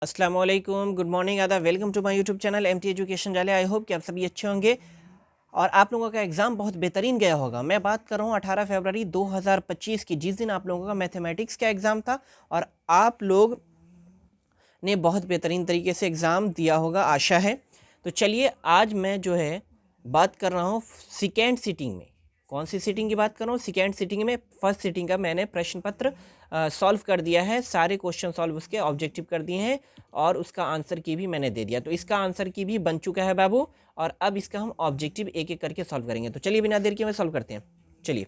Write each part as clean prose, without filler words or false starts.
अस्सलाम वालेकुम, good morning, आदाब, welcome to my YouTube channel MT education जाले। आई होप कि आप सभी अच्छे होंगे और आप लोगों का एग्ज़ाम बहुत बेहतरीन गया होगा। मैं बात कर रहा हूँ 18 फरवरी 2025 की, जिस दिन आप लोगों का मैथमेटिक्स का एग्ज़ाम था और आप लोग ने बहुत बेहतरीन तरीके से एग्ज़ाम दिया होगा, आशा है। तो चलिए, आज मैं जो है बात कर रहा हूँ सेकेंड सीटिंग में। कौन सी सीटिंग की बात कर रहा हूँ? सेकेंड सीटिंग में। फर्स्ट सीटिंग का मैंने प्रश्न पत्र सॉल्व कर दिया है, सारे क्वेश्चन सॉल्व उसके ऑब्जेक्टिव कर दिए हैं और उसका आंसर की भी मैंने दे दिया। तो इसका आंसर की भी बन चुका है बाबू, और अब इसका हम ऑब्जेक्टिव एक एक करके सॉल्व करेंगे। तो चलिए, बिना देर के मैं सॉल्व करते हैं। चलिए,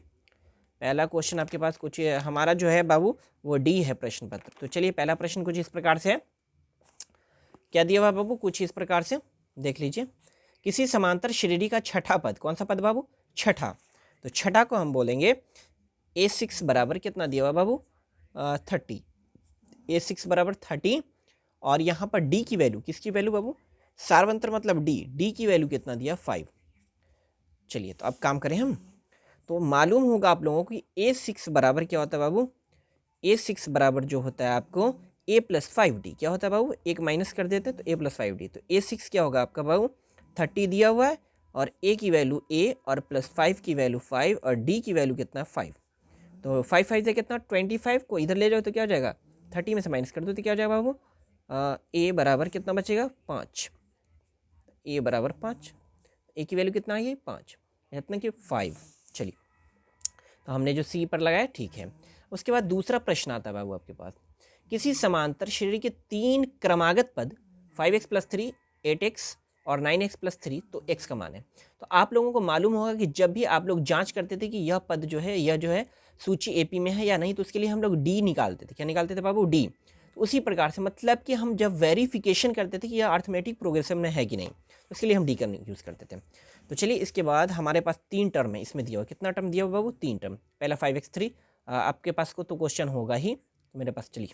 पहला क्वेश्चन आपके पास कुछ हमारा जो है बाबू वो डी है प्रश्न पत्र। तो चलिए, पहला प्रश्न कुछ इस प्रकार से है। क्या दिया हुआ बाबू? कुछ इस प्रकार से देख लीजिए। किसी समांतर श्रेणी का छठा पद, कौन सा पद बाबू? छठा। तो छठा को हम बोलेंगे a6 बराबर कितना दिया हुआ बाबू? 30। a6 बराबर 30। और यहाँ पर d की वैल्यू, किसकी वैल्यू बाबू? सार्वंत्र मतलब d की वैल्यू कितना दिया? 5। चलिए, तो अब काम करें हम। तो मालूम होगा आप लोगों को a6 बराबर क्या होता है बाबू? a6 बराबर जो होता है आपको a+5d। क्या होता है बाबू? एक माइनस कर देते हैं तो a+5d। तो a6 क्या होगा आपका बाबू? 30 दिया हुआ है और a की वैल्यू a और +5 की वैल्यू 5 और d की वैल्यू कितना? 5। तो 5 से कितना? 25 को इधर ले जाओ तो क्या हो जाएगा? 30 में से माइनस कर दो तो क्या हो जाएगा बाबू? a बराबर कितना बचेगा? 5। a बराबर 5। a की वैल्यू कितना है? 5, इतना कि 5। चलिए, तो हमने जो सी पर लगाया ठीक है। उसके बाद दूसरा प्रश्न आता है बाबू आपके पास। किसी समांतर श्रेणी के तीन क्रमागत पद 5x+3, 8x और 9x+3, तो x का मान है। तो आप लोगों को मालूम होगा कि जब भी आप लोग जांच करते थे कि यह पद जो है, यह जो है सूची एपी में है या नहीं, तो उसके लिए हम लोग डी निकालते थे। क्या निकालते थे बाबू? डी। तो उसी प्रकार से मतलब कि हम जब वेरिफिकेशन करते थे कि यह अर्थमेटिक प्रोग्रेशन में है कि नहीं, तो उसके लिए हम डी का यूज़ करते थे। तो चलिए, इसके बाद हमारे पास 3 टर्म है इसमें दिया हुआ। कितना टर्म दिया हुआ बाबू? 3 टर्म। पहला 5x3, आपके पास को तो क्वेश्चन होगा ही, तो मेरे पास चलिए,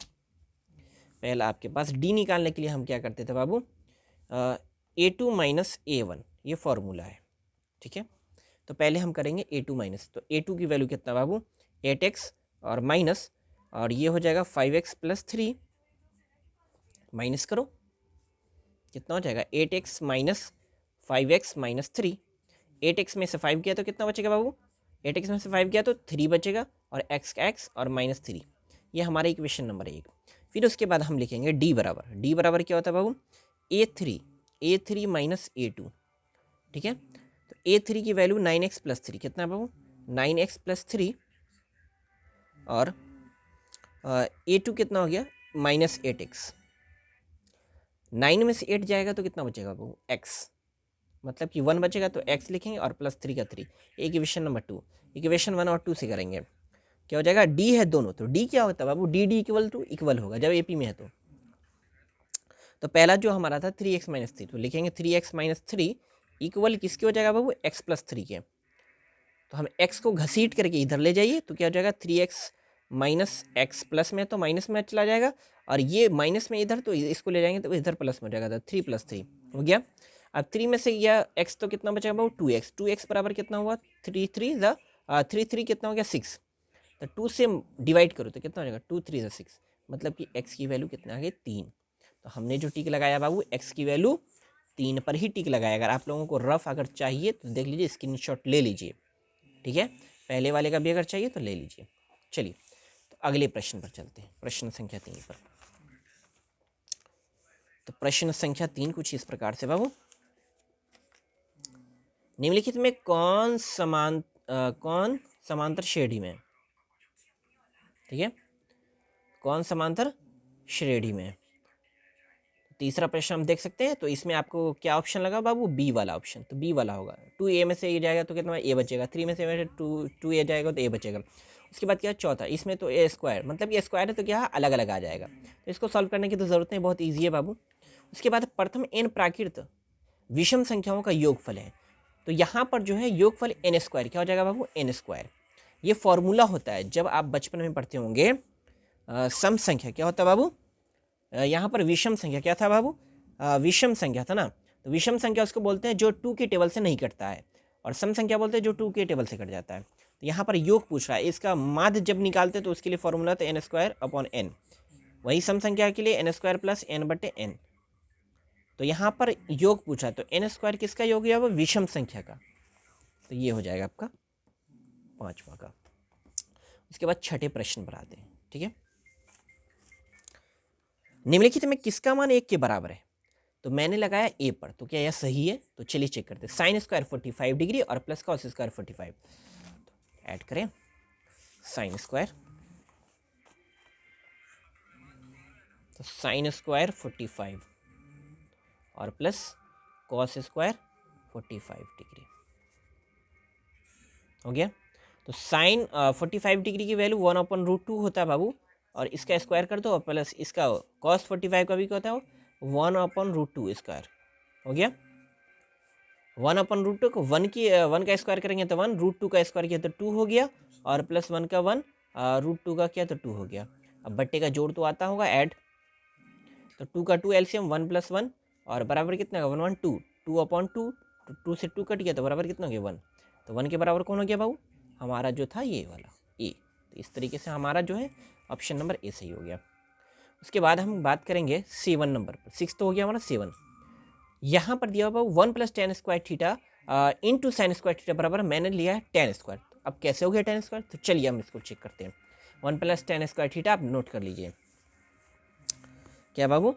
पहला आपके पास डी निकालने के लिए हम क्या करते थे बाबू? a2 माइनस a1, ये फॉर्मूला है, ठीक है। तो पहले हम करेंगे a2 माइनस। तो a2 की वैल्यू कितना बाबू? 8x और माइनस, और ये हो जाएगा 5x+3। माइनस करो, कितना हो जाएगा? 8x minus 5x minus 3। 8x में से 5 गया तो कितना बचेगा बाबू? 8x में से 5 गया तो 3 बचेगा, और x का x और -3। ये हमारा इक्वेशन नंबर 1। फिर उसके बाद हम लिखेंगे d बराबर। d बराबर क्या होता है बाबू? a3 माइनस a2, ठीक है। तो a3 की वैल्यू 9x+3, कितना है बाबू? 9x+3, और a2 कितना हो गया? -8x। 9 में से 8 जाएगा तो कितना बचेगा बाबू? x, मतलब कि 1 बचेगा तो x लिखेंगे और +3 का 3। Equation number 2। इक्वेशन 1 और 2 से करेंगे, क्या हो जाएगा? d है दोनों, तो d क्या होता है बाबू? डी इक्वल टू इक्वल होगा जब एपी में है। तो पहला जो हमारा था 3x माइनस 3, तो लिखेंगे 3x माइनस 3 इक्वल किसके हो जाएगा बाबू? x+3 के। तो हम x को घसीट करके इधर ले जाइए तो क्या हो जाएगा? 3x माइनस x प्लस में, तो माइनस में चला जाएगा, और ये माइनस में इधर, तो इसको ले जाएंगे तो इधर प्लस में हो जाएगा। 3 + 3 हो गया। अब 3 में से गया x, तो कितना बचेगा बाबू? 2x। 2x बराबर कितना हुआ? 3 3 कितना हो गया? 6। तो 2 से डिवाइड करो तो कितना हो जाएगा? 2 3 6, मतलब कि x की वैल्यू कितना आ गई? 3। तो हमने जो टिक लगाया बाबू, x की वैल्यू 3 पर ही टिक लगाया। अगर आप लोगों को रफ अगर चाहिए तो देख लीजिए, स्क्रीनशॉट ले लीजिए, ठीक है। पहले वाले का भी अगर चाहिए तो ले लीजिए। चलिए, तो अगले प्रश्न पर चलते हैं, प्रश्न संख्या 3 पर। तो प्रश्न संख्या 3 कुछ इस प्रकार से बाबू। निम्नलिखित में कौन समांतर श्रेणी में, ठीक है, कौन समांतर श्रेणी में? तीसरा प्रश्न हम देख सकते हैं। तो इसमें आपको क्या ऑप्शन लगा बाबू? बी वाला ऑप्शन। तो बी वाला होगा। 2a में से ए जाएगा तो कितना? ए बचेगा। 3 में से 2a जाएगा तो ए बचेगा। उसके बाद क्या? चौथा, इसमें तो ए स्क्वायर, मतलब ये स्क्वायर है तो क्या अलग अलग आ जाएगा। तो इसको सॉल्व करने की तो जरूरत नहीं, बहुत ईजी है बाबू। उसके बाद प्रथम n प्राकृत विषम संख्याओं का योगफल है। तो यहाँ पर जो है योगफल n स्क्वायर, क्या हो जाएगा बाबू? n square. ये फॉर्मूला होता है जब आप बचपन में पढ़ते होंगे। सम संख्या क्या होता है बाबू? यहाँ पर विषम संख्या क्या था बाबू? विषम संख्या था ना। तो विषम संख्या उसको बोलते हैं जो 2 के टेबल से नहीं कटता है, और सम संख्या बोलते हैं जो 2 के टेबल से कट जाता है। तो यहाँ पर योग पूछ रहा है, इसका माध्य जब निकालते हैं तो उसके लिए फॉर्मूला था n² अपॉन n। वही सम संख्या के लिए n² प्लस n बटे n। तो यहाँ पर योग पूछा तो n² किसका योग है? वो विषम संख्या का। तो ये हो जाएगा आपका 5वां का। उसके बाद छठे प्रश्न पर आते हैं। ठीक है, निम्नलिखित में किसका मान 1 के बराबर है? तो मैंने लगाया ए पर, तो क्या यह सही है? तो चलिए चेक करते हैं। साइन स्क्वायर 45 डिग्री और प्लस कॉस स्क्वायर 45, ऐड करें। साइन स्क्वायर, तो साइन स्क्वायर 45 और प्लस कॉस स्क्वायर 45 डिग्री हो गया। तो साइन 45 डिग्री की वैल्यू 1/√2 होता है बाबू, और इसका स्क्वायर कर दो और प्लस इसका कॉस 45 का भी क्या होता है? 1/√2 स्क्वायर हो गया। 1/√2 को 1 का स्क्वायर करेंगे तो 1, √2 का स्क्वायर किया तो 2 हो गया, और प्लस 1 का 1, √2 का किया तो 2 हो गया। अब बट्टे का जोड़ तो आता होगा, ऐड, तो 2 का 2 एलसीएम 1 + 1 और बराबर कितना होगा? 1 1 2, 2/2, तो 2 से 2 कट गया तो बराबर कितना हो गया? 1। तो 1 के बराबर कौन हो गया बाबू? हमारा जो था ये वाला ए। तो इस तरीके से हमारा जो है ऑप्शन नंबर ए सही हो गया। उसके बाद हम बात करेंगे 7 नंबर पर। 6 तो हो गया हमारा 7। यहाँ पर दिया हुआ 1 + tan² theta into sin² theta बराबर मैंने लिया है tan²। अब कैसे हो गया tan²? तो चलिए हम इसको चेक करते हैं। 1 + tan² थीटा आप नोट कर लीजिए। क्या बाबू?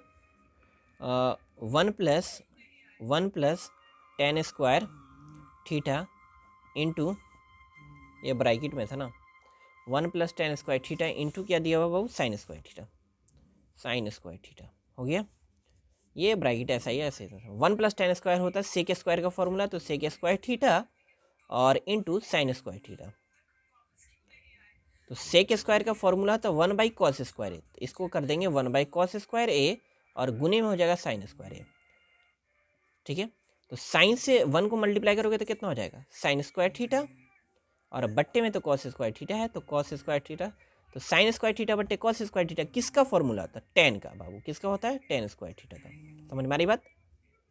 1 + tan² थीटा इंटू, ये ब्रैकेट में था ना, 1 + tan² थीटा इंटू क्या दिया हुआ बाबू? sin² theta. sin² थीटा हो गया। ये ब्रैकेट ऐसा ही है, ऐसे 1 + tan² होता है sec² का फॉर्मूला, तो sec² थीटा और इंटू sin² थीटा। तो sec² का फॉर्मूला तो 1/cos² है, तो इसको कर देंगे 1/cos² a और गुने में हो जाएगा sin² a। ठीक है, तो साइन से 1 को मल्टीप्लाई करोगे तो कितना हो जाएगा? sin² थीटा, और बट्टे में तो cos² थीटा है, तो cos² थीटा, तो sin² थीटा बट्टे cos² थीटा किसका फॉर्मूला होता है? tan का बाबू। किसका होता है? tan² थीटा का। समझ में आ रही बात?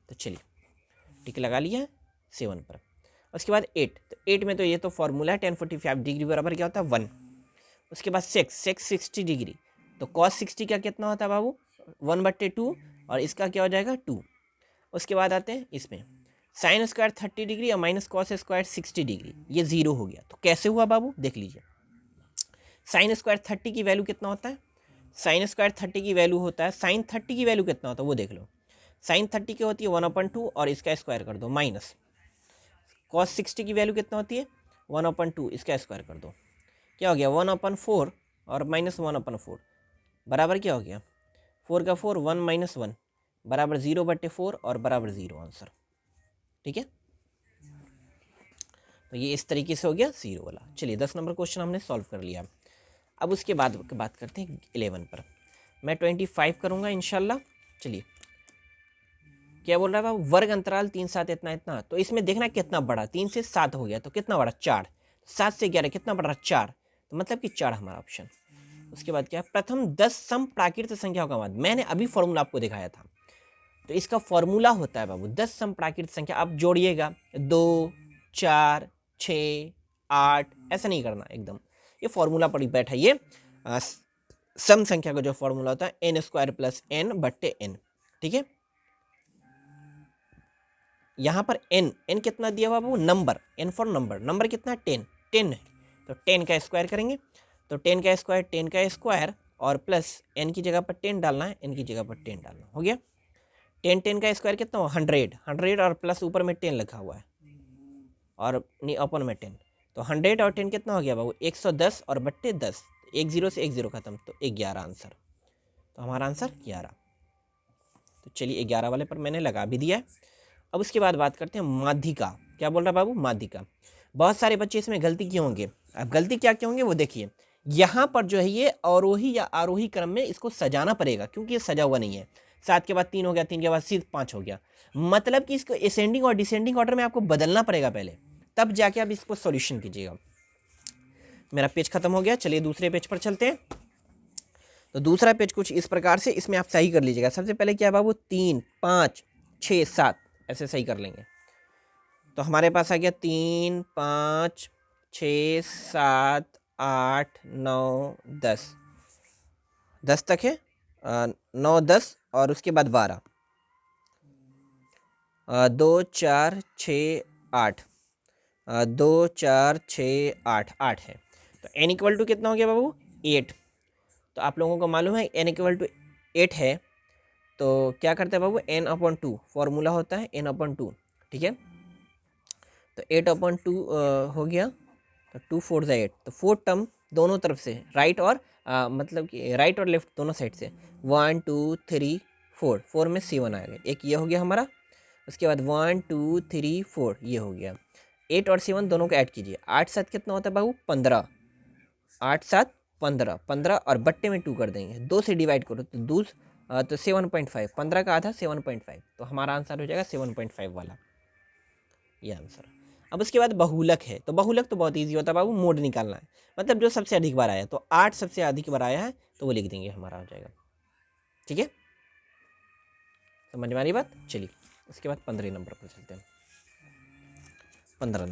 तो चलिए टिक लगा लिया है 7 पर। उसके बाद 8, तो 8 में तो ये तो फॉर्मूला है, tan 45 डिग्री बराबर क्या होता है? 1। उसके बाद सेक 60 डिग्री, तो cos 60 का कितना होता है बाबू? 1/2, और इसका क्या हो जाएगा? 2। उसके बाद आते हैं इसमें sin² 30 डिग्री और माइनस cos² 60 डिग्री, ये 0 हो गया। तो कैसे हुआ बाबू? देख लीजिए। sin² 30 की वैल्यू कितना होता है? sin² 30 की वैल्यू होता है, sin 30 की वैल्यू कितना होता है वो देख लो। sin 30 की होती है 1/2 और इसका स्क्वायर कर दो, माइनस cos 60 की वैल्यू कितना होती है? 1/2, इसका स्क्वायर कर दो, क्या हो गया? 1/4 और माइनस 1/4 बराबर क्या हो गया? 4 का 4, 1 - 1 बराबर 0/4 और बराबर 0 आंसर। ठीक है, तो ये इस तरीके से हो गया 0 वाला। चलिए 10 नंबर क्वेश्चन हमने सॉल्व कर लिया। अब उसके बाद बात करते हैं 11 पर। मैं 25 करूँगा इंशाल्लाह। चलिए, क्या बोल रहा है? वर्ग अंतराल 3 7 इतना इतना, तो इसमें देखना कितना बड़ा, 3 से 7 हो गया तो कितना बड़ा? 4। 7 से 11 कितना बड़ा? 4, तो मतलब कि 4 हमारा ऑप्शन। उसके बाद क्या है? प्रथम 10 सम प्राकृतिक संख्याओं का मान। मैंने अभी फॉर्मूला आपको दिखाया था, तो इसका फॉर्मूला होता है बाबू 10 सम प्राकृतिक संख्या। आप जोड़िएगा 2 4 6 8, ऐसा नहीं करना एकदम, ये फॉर्मूला पड़ी बैठाइए। सम संख्या का जो फॉर्मूला होता है n² + n/n। ठीक है, यहाँ पर n कितना दिया हुआ बाबू? Number, n for number. Number कितना है? 10 है, तो 10 का स्क्वायर करेंगे, तो 10 का स्क्वायर और प्लस n की जगह पर 10 डालना है, n की जगह पर 10 डालना, हो गया। 10 का स्क्वायर कितना हुआ? 100 और प्लस ऊपर में 10 लिखा हुआ है और ओपन में 10, तो 100 और 10 कितना हो गया बाबू? 110 और बट्टे 10, 1 0 से 1 0 खत्म, तो 11 आंसर। तो हमारा आंसर 11। तो चलिए 11 वाले पर मैंने लगा भी दिया है। अब उसके बाद बात करते हैं माध्यिका। क्या बोल रहा है बाबू? माध्यिका। बहुत सारे बच्चे इसमें गलती क्यों होंगे? अब गलती क्या क्यों होंगे वो देखिए। यहाँ पर जो है ये अवरोही या आरोही क्रम में इसको सजाना पड़ेगा, क्योंकि ये सजा हुआ नहीं है। 7 के बाद 3 हो गया, 3 के बाद सिर्फ 5 हो गया, मतलब कि इसको असेंडिंग और डिसेंडिंग ऑर्डर में आपको बदलना पड़ेगा पहले, तब जाके आप इसको सॉल्यूशन कीजिएगा। मेरा पेज खत्म हो गया, चलिए दूसरे पेज पर चलते हैं। तो दूसरा पेज कुछ इस प्रकार से, इसमें आप सही कर लीजिएगा। सबसे पहले क्या है बाबू? 3 5 6 7, ऐसे सही कर लेंगे। तो हमारे पास आ गया 3 5 6 7 8 9 10, 10 तक है। 9 10 और उसके बाद 12, 2 4 6 8, 2 4 6 8, 8 है। तो n इक्वल टू कितना हो गया बाबू? 8। तो आप लोगों को मालूम है n इक्वल टू 8 है, तो क्या करते हैं बाबू? n/2 फॉर्मूला होता है n/2, ठीक है। तो 8/2 हो गया, तो 2 4 ज़ा 8, तो 4 टर्म दोनों तरफ से, राइट और मतलब कि राइट और लेफ्ट दोनों साइड से, 1 2 3 4, 4 में 7 आ गए, एक ये हो गया हमारा। उसके बाद 1 2 3 4 ये हो गया। 8 और 7 दोनों को ऐड कीजिए, 8 7 कितना होता है बाबू? 15, 8 7 15, 15 और बट्टे में 2 कर देंगे, 2 से डिवाइड करो तो 2 तो 7.5, 15 का आधा 7.5, तो हमारा आंसर हो जाएगा 7.5 वाला, ये आंसर। अब उसके बाद बहुलक है, तो बहुलक तो बहुत इजी होता है बाबू, मोड निकालना है, मतलब जो सबसे अधिक बार आया, तो 8 सबसे अधिक बार आया है तो वो लिख देंगे, हमारा हो जाएगा, ठीक है। समझ में आ रही बात? चलिए उसके बाद 15 नंबर पर चलते हैं। 15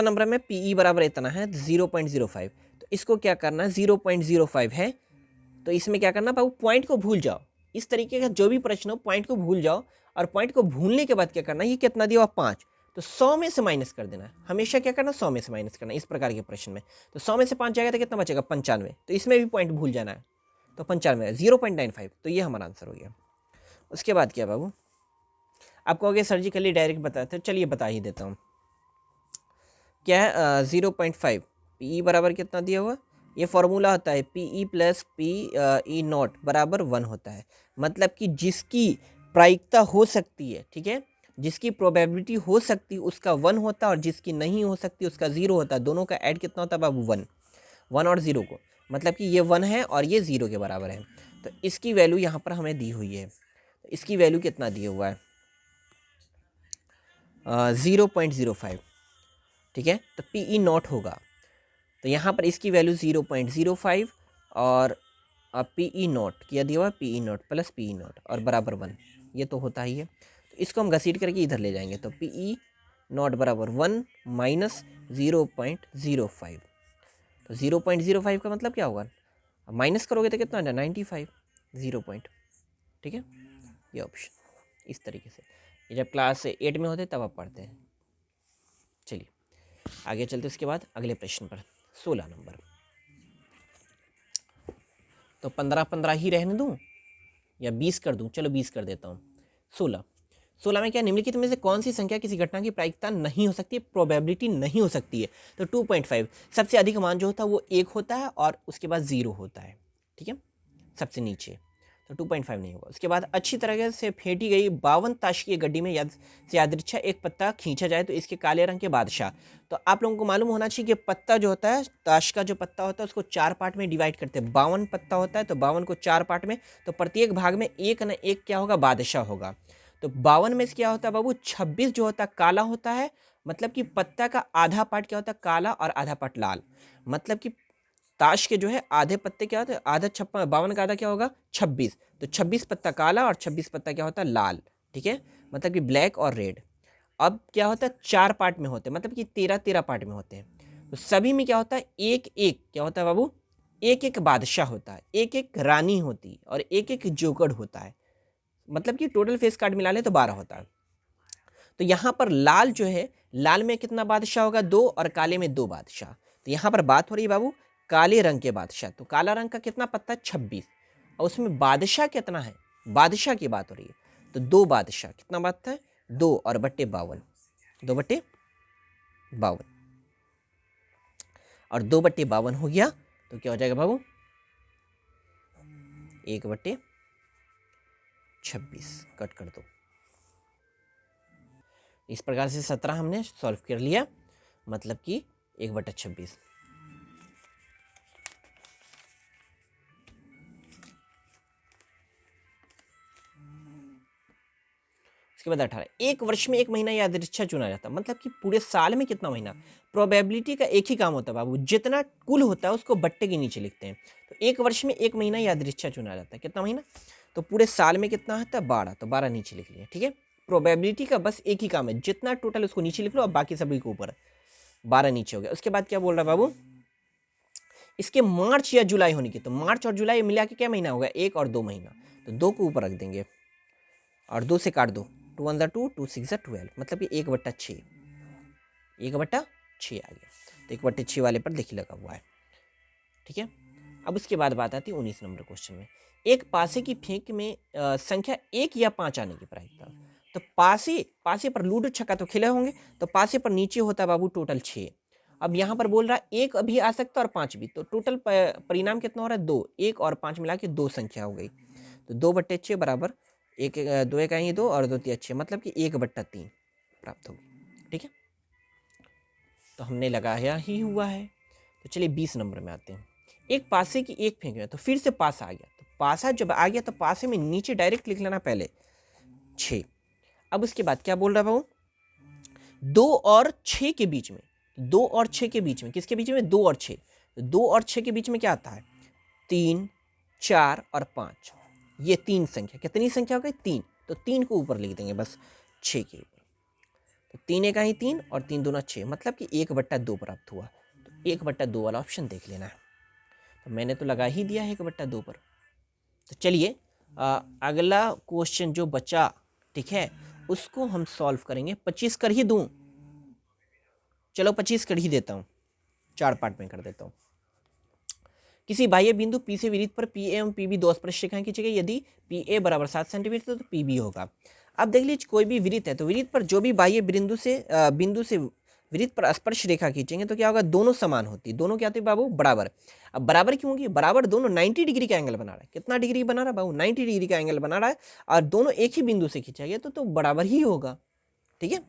नंबर में पीई बराबर इतना है 0.05, तो इसको क्या करना है? 0.05 है, तो इसमें क्या करना बाबू? पॉइंट को भूल जाओ, इस तरीके का जो भी प्रश्न हो पॉइंट को भूल जाओ, और पॉइंट को भूलने के बाद क्या करना है? ये कितना दिया हुआ? 5, तो 100 में से माइनस कर देना है, हमेशा क्या करना? 100 में से माइनस करना, इस प्रकार के प्रश्न में। तो 100 में से 5 जाएगा तो कितना बचेगा? 95, तो इसमें भी पॉइंट भूल जाना है, तो 95 0.95, तो ये हमारा आंसर हो गया। उसके बाद क्या बाबू? आप कहोगे सर्जिकली डायरेक्ट बताते, चलिए बता ही देता हूँ। क्या है? 0.5, पी बराबर कितना दिया हुआ? ये फॉर्मूला होता है P plus P E not बराबर 1 होता है, मतलब कि जिसकी प्रायिकता हो सकती है, ठीक है, जिसकी प्रोबेबिलिटी हो सकती है उसका 1 होता है, और जिसकी नहीं हो सकती उसका 0 होता है। दोनों का ऐड कितना होता है बाबू? 1, 1 और 0 को, मतलब कि ये 1 है और ये 0 के बराबर है, तो इसकी वैल्यू यहाँ पर हमें दी हुई है। तो इसकी वैल्यू कितना दिया हुआ है? 0.05, ठीक है, तो पी ई नॉट होगा, तो यहाँ पर इसकी वैल्यू 0.05 और पी ई नॉट किया दिया हुआ, P E not plus P E not और बराबर 1, ये तो होता ही है। तो इसको हम घसीट करके इधर ले जाएंगे, तो पी ई नॉट बराबर 1 माइनस 0.05, तो 0.05 का मतलब क्या होगा? माइनस करोगे तो कितना आ जाए? 95, 0 पॉइंट, ठीक है, ये ऑप्शन इस तरीके से। ये जब क्लास 8 में होते तब आप पढ़ते हैं। चलिए आगे चलते, उसके बाद अगले प्रश्न पर 16 नंबर। तो 15 ही रहने दूं या 20 कर दूं? चलो 20 कर देता हूँ। 16 में क्या? निम्नलिखित में से कौन सी संख्या किसी घटना की प्रायिकता नहीं हो सकती, प्रोबेबिलिटी नहीं हो सकती है? तो 2.5, सबसे अधिक मान जो होता है वो 1 होता है और उसके बाद 0 होता है, ठीक है, सबसे नीचे, तो 2.5 नहीं होगा। उसके बाद अच्छी तरह से फेंटी गई 52 ताश की गड्डी में यादृच्छा एक पत्ता खींचा जाए तो इसके काले रंग के बादशाह। तो आप लोगों को मालूम होना चाहिए कि पत्ता जो होता है, ताश का जो पत्ता होता है उसको 4 पार्ट में डिवाइड करते हैं, 52 पत्ता होता है, तो 52 को 4 पार्ट में, तो प्रत्येक भाग में एक न एक क्या होगा? बादशाह होगा। तो 52 में से क्या होता है बाबू? 26 जो होता है काला होता है, मतलब कि पत्ता का आधा पार्ट क्या होता है? काला और आधा पार्ट लाल, मतलब कि ताश के जो है आधे पत्ते क्या होते हैं? आधा 52 का आधा क्या होगा? 26, तो 26 पत्ता काला और 26 पत्ता क्या होता है? लाल, ठीक है, मतलब कि ब्लैक और रेड। अब क्या होता है? 4 पार्ट में होते हैं, मतलब कि 13 पार्ट में होते हैं, तो सभी में क्या होता है? एक एक क्या होता है बाबू? एक एक बादशाह होता है, एक एक रानी होती है और एक एक जोकर होता है, मतलब कि टोटल फेस कार्ड मिला ले तो 12 होता है। तो यहाँ पर लाल जो है, लाल में कितना बादशाह होगा? 2, और काले में 2 बादशाह। तो यहाँ पर बात हो रही है बाबू काले रंग के बादशाह, तो काला रंग का कितना पत्ता? 26, और उसमें बादशाह कितना है? बादशाह की बात हो रही है, तो 2 बादशाह, कितना बात है? 2 और बट्टे 52, 2 बट्टे 52, और 2 बट्टे 52 हो गया, तो क्या हो जाएगा बाबू? 1 बट्टे 26 कट कर दो। इस प्रकार से 17 हमने सॉल्व कर लिया, मतलब कि 1/26। इसके बाद 18, एक वर्ष में एक महीना यादृच्छा चुना जाता, मतलब कि पूरे साल में कितना महीना? प्रोबेबिलिटी का एक ही काम होता है बाबू, जितना कुल होता है उसको बट्टे के नीचे लिखते हैं। तो एक वर्ष में एक महीना यादृच्छा चुना जाता है, कितना महीना? तो पूरे साल में कितना होता है? 12, तो 12 नीचे लिख लिया, ठीक है। प्रोबेबिलिटी का बस एक ही काम है, जितना टोटल उसको नीचे लिख लो, अब बाकी सभी को ऊपर, 12 नीचे हो गया। उसके बाद क्या बोल रहा है बाबू? इसके मार्च या जुलाई होने की, तो मार्च और जुलाई मिला के क्या महीना होगा, 1 और 2 महीना, तो 2 को ऊपर रख देंगे और 2 से काट दो, 2 वन 2, 2 6 12, मतलब कि 1/6, 1/6 आ गया। तो 1/6 वाले पर देखिए लगा हुआ है, ठीक है। अब उसके बाद बात आती है 19 नंबर क्वेश्चन में, एक पासे की फेंक में संख्या 1 या 5 आने की प्रायिकता। तो पासे पर लूडो छक्का तो खेले होंगे, तो पासे पर नीचे होता है बाबू टोटल 6। अब यहाँ पर बोल रहा है 1 अभी आ सकता है और 5 भी, तो टोटल परिणाम कितना हो रहा है, 2, 1 और 5 मिला के 2 संख्या हो गई। तो 2/6 बराबर 1, 2 1 ही 2 और 2 3 6, मतलब कि 1/3 प्राप्त होगी, ठीक है। तो हमने लगाया ही हुआ है। तो चलिए 20 नंबर में आते हैं, एक पासे की एक फेंक में, तो फिर से पासा आ गया, तो पासा जब आ गया तो पासे में नीचे डायरेक्ट लिख लेना पहले 6। अब उसके बाद क्या बोल रहा है बाबू, 2 और 6 के बीच में, 2 और 6 के बीच में, किसके बीच में, 2 और 6, 2 और 6 के बीच में क्या आता है, 3 4 और 5, ये 3 संख्या, कितनी संख्या हो गई, 3, तो 3 को ऊपर लिख देंगे बस 6 के ऊपर, तो 3 एक ही 3 और 3 दूना 6, मतलब कि 1/2 प्राप्त हुआ। तो 1/2 वाला ऑप्शन देख लेना है, तो मैंने तो लगा ही दिया है 1/2 पर। तो चलिए अगला क्वेश्चन जो बचा, ठीक है, उसको हम सॉल्व करेंगे। 25 कर ही दूं, चलो 25 कर ही देता हूं, 4 पार्ट में कर देता हूं। किसी बाह्य बिंदु P से विरित पर PA एवं PB 2 स्पर्श रेखाएं खींची गई, यदि PA बराबर 7 सेंटीमीटर तो PB होगा। अब देख लीजिए कोई भी विरित है, तो विरित पर जो भी बाह्य बिंदु से विरित पर स्पर्श रेखा खींचेंगे तो क्या होगा, दोनों समान होती, दोनों क्या होती है बाबू, बराबर। अब बराबर क्यों होगी, बराबर दोनों 90 डिग्री का एंगल बना रहा है, कितना डिग्री बना रहा है बाबू, 90 डिग्री का एंगल बना रहा है, और दोनों एक ही बिंदु से खींचा गया तो बराबर ही होगा, ठीक है।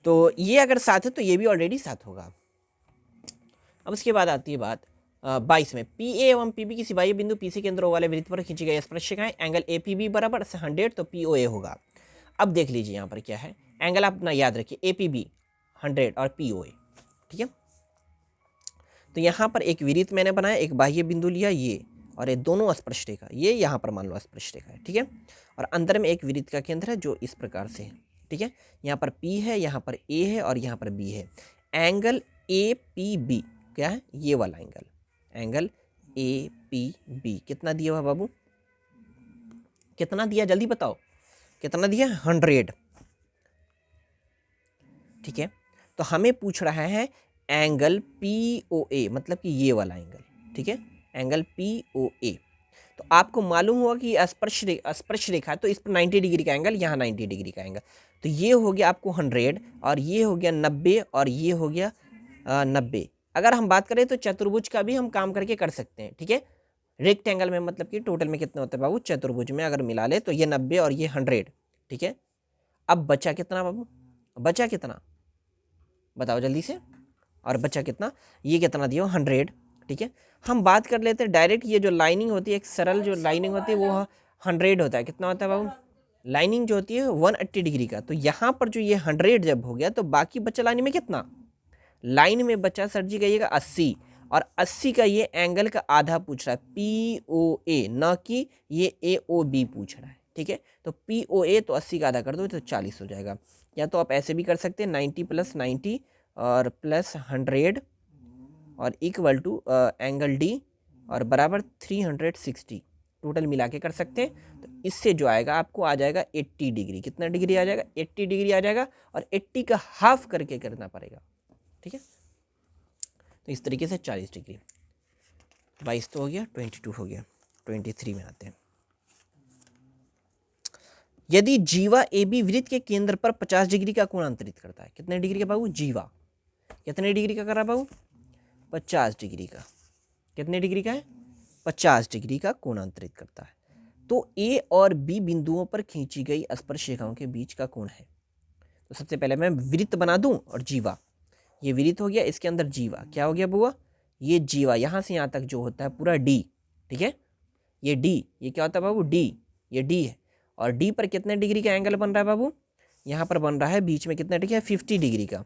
तो ये अगर 7 है तो ये भी ऑलरेडी 7 होगा। अब उसके बाद आती है बात 22 में, पी ए एवं पी बी किसी बाह्य बिंदु पी सी केंद्रों वाले वृत्त पर खींची गई स्पर्शिकाएं, एंगल ए पी बी बराबर 100 तो पी ओ ए होगा। अब देख लीजिए यहाँ पर क्या है, एंगल आप अपना याद रखिए, ए पी बी 100 और पी ओ ए, ठीक है। तो यहाँ पर एक वृत्त मैंने बनाया, एक बाह्य बिंदु लिया ये, और ये दोनों स्पर्श रेखा, ये यहाँ पर मान लो स्पर्श रेखा है, ठीक है। और अंदर में एक वृत्त का केंद्र है जो इस प्रकार से है, ठीक है। यहाँ पर P है, यहाँ पर A है और यहाँ पर B है। एंगल ए पी बी क्या है, ये वाला angle, angle A P B कितना दिया हुआ बाबू, कितना दिया जल्दी बताओ, कितना दिया, 100, ठीक है। तो हमें पूछ रहा है एंगल पी ओ ए, मतलब कि ये वाला एंगल, ठीक है, एंगल पी ओ ए। तो आपको मालूम होगा कि स्पर्श रेखा, तो इस पर 90 डिग्री का एंगल, यहाँ 90 डिग्री का एंगल, तो ये हो गया आपको 100 और ये हो गया 90 और ये हो गया 90। अगर हम बात करें तो चतुर्भुज का भी हम काम करके कर सकते हैं, ठीक है। रेक्टेंगल में मतलब कि टोटल में कितना होता है बाबू, चतुर्भुज में अगर मिला ले तो ये 90 और ये 100, ठीक है। अब बचा कितना बाबू, बचा कितना बताओ जल्दी से, और बचा कितना, ये कितना दिया 100, ठीक है। हम बात कर लेते हैं डायरेक्ट, ये जो लाइनिंग होती है, एक सरल जो लाइनिंग होती है वो 100 होता है, कितना होता है बाबू, लाइनिंग जो होती है 180 डिग्री का। तो यहाँ पर जो ये 100 जब हो गया तो बाकी बचा लाइन में कितना, लाइन में बचा सर जी कहिएगा 80, और 80 का ये एंगल का आधा पूछ रहा है, पी ओ ए, न कि ये ए ओ बी पूछ रहा है, ठीक है। तो पी ओ ए तो 80 का आधा कर दो तो 40 हो जाएगा, या तो आप ऐसे भी कर सकते हैं 90 + 90 और प्लस 100 और इक्वल टू एंगल डी और बराबर 360, टोटल मिला के कर सकते हैं। तो इससे जो आएगा आपको आ जाएगा 80 डिग्री, कितना डिग्री आ जाएगा, 80 डिग्री आ जाएगा, और 80 का हाफ करके करना पड़ेगा, ठीक है। तो इस तरीके से 40 डिग्री, 22 तो हो गया, 22 हो गया, 23 में आते हैं। यदि जीवा ए बी वृत्त के केंद्र पर 50 डिग्री का कोण अंतरित करता है, कितने डिग्री का बाबू, जीवा कितने डिग्री का कर रहा है बाबू, 50 डिग्री का, कितने डिग्री का है, 50 डिग्री का कोण अंतरित करता है, तो ए और बी बिंदुओं पर खींची गई स्पर्श रेखाओं के बीच का कोण है। तो सबसे पहले मैं वृत्त बना दूं, और जीवा, ये वृत्त हो गया, इसके अंदर जीवा क्या हो गया बुआ, ये जीवा यहाँ से यहाँ तक जो होता है पूरा डी, ठीक है। ये डी, ये क्या होता है बाबू, डी, ये डी है, और डी पर कितने डिग्री का एंगल बन रहा है बाबू, यहाँ पर बन रहा है बीच में कितना डिग्री है, 50 डिग्री का।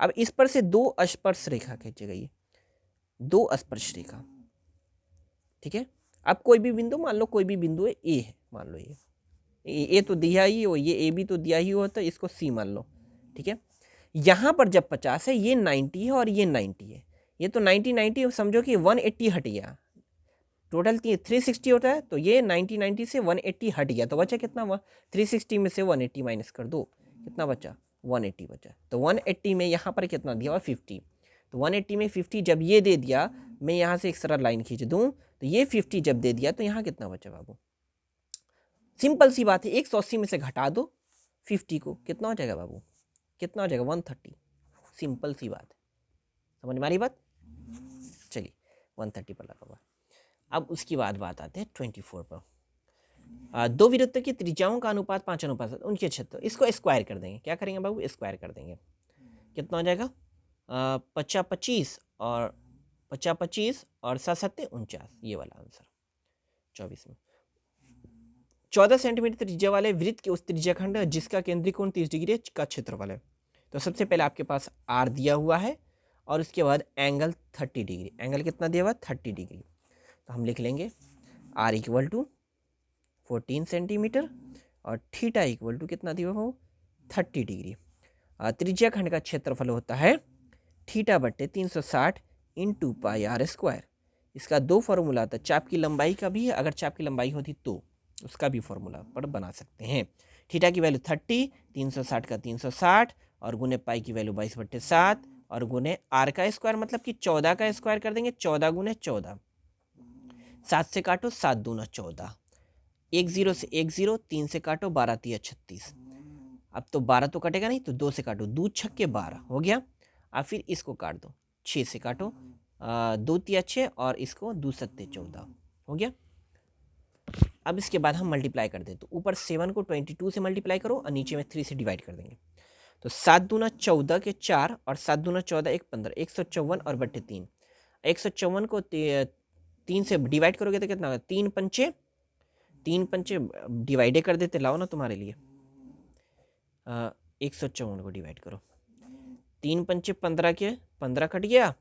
अब इस पर से 2 स्पर्श रेखा खींची गई है, 2 स्पर्श रेखा, ठीक है। अब कोई भी बिंदु मान लो, कोई भी बिंदु ए है, मान लो ये ए तो दिया ही हो, ये ए भी तो दिया ही हो, तो इसको सी मान लो, ठीक है। यहाँ पर जब 50 है, ये 90 है और ये 90 है, ये तो 90 समझो कि 180 हट गया, टोटल 360 होता है, तो ये 90 से 180 हट गया, तो बचा कितना? 360 में से 180 माइनस कर दो, कितना बचा? 180 बचा। तो 180 में यहाँ पर कितना दिया हुआ? 50। तो 180 में 50 जब ये दे दिया, मैं यहाँ से एक सरल लाइन खींच दूँ, तो ये 50 जब दे दिया तो यहाँ कितना बचा बाबू? सिंपल सी बात है, 180 में से घटा दो 50 को, कितना हो जाएगा बाबू? कितना हो जाएगा? 130। सिंपल सी बात है, समझ में आ रही बात? चलिए 130 पर लगा हुआ। अब उसकी बाद बात आते हैं 24 पर। दो विरुद्ध की त्रिज्याओं का अनुपात 5:7, उनके क्षेत्र, इसको स्क्वायर कर देंगे। क्या करेंगे बाबू? स्क्वायर कर देंगे। कितना हो जाएगा? 50-25 और 50-25 और 7-7-49, ये वाला आंसर 24 में। 14 सेंटीमीटर त्रिज्या वाले वृत्त के उस त्रिज्याखंड जिसका केंद्रीय कोण 30 डिग्री का क्षेत्रफल है। तो सबसे पहले आपके पास आर दिया हुआ है और उसके बाद एंगल 30 डिग्री। एंगल कितना दिया हुआ? 30 डिग्री। तो हम लिख लेंगे आर इक्वल टू 14 सेंटीमीटर और थीटा इक्वल टू कितना दिया हुआ? 30 डिग्री। त्रिज्या खंड का क्षेत्रफल होता है थीटा बट्टे 360 इंटू पाई आर स्क्वायर। इसका दो फॉर्मूला आता है, चाप की लंबाई का भी है, अगर चाप की लंबाई होती तो उसका भी फॉर्मूला पर बना सकते हैं। थीटा की वैल्यू 30, 360 का 360 और गुने पाई की वैल्यू 22/7 और गुने आर का स्क्वायर मतलब कि 14 का स्क्वायर कर देंगे, 14 गुने 14। 7 से काटो, 7 दूना 14, 1 0 से 1 0, 3 से काटो, 12 3 36। अब तो 12 तो कटेगा नहीं, तो 2 से काटो, 2 छक्के 12 हो गया। अब फिर इसको काट दो, 6 से काटो, 2 3 6 और इसको 2 7 14 हो गया। अब इसके बाद हम मल्टीप्लाई कर दें, तो ऊपर 7 को 22 से मल्टीप्लाई करो और नीचे में 3 से डिवाइड कर देंगे। तो 7 दूना 14 के 4 और 7 दूना 14 1 15, 154 और बट्टे 3। 154 को 3 से डिवाइड करोगे तो कितना होगा? 3 पंचे, 3 पंचे डिवाइडे कर देते, लाओ ना तुम्हारे लिए। 154 को डिवाइड करो, 3 पंचे 15 के 15 कट गया,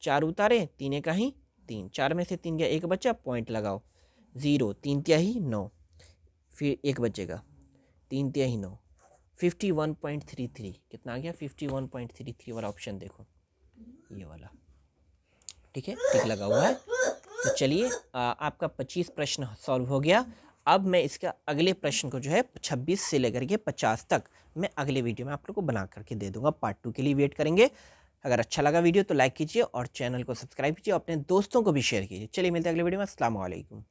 4 उतारे, 3 का ही 3, 4 में से 3 गया, एक बचा, पॉइंट लगाओ, 0, 3 तिहाई 9, फिर एक बचेगा, 3 तिहाई 9, 51.33। कितना आ गया? 51.33 वाला ऑप्शन देखो, ये वाला। ठीक है, टिक लगा हुआ है। तो चलिए आपका 25 प्रश्न सॉल्व हो गया। अब मैं इसका अगले प्रश्न को जो है 26 से लेकर के 50 तक मैं अगले वीडियो में आप लोग को बना करके दे दूंगा। पार्ट 2 के लिए वेट करेंगे। अगर अच्छा लगा वीडियो तो लाइक कीजिए और चैनल को सब्सक्राइब कीजिए, अपने दोस्तों को भी शेयर कीजिए। चलिए मिलते हैं अगले वीडियो में। अस्सलाम वालेकुम।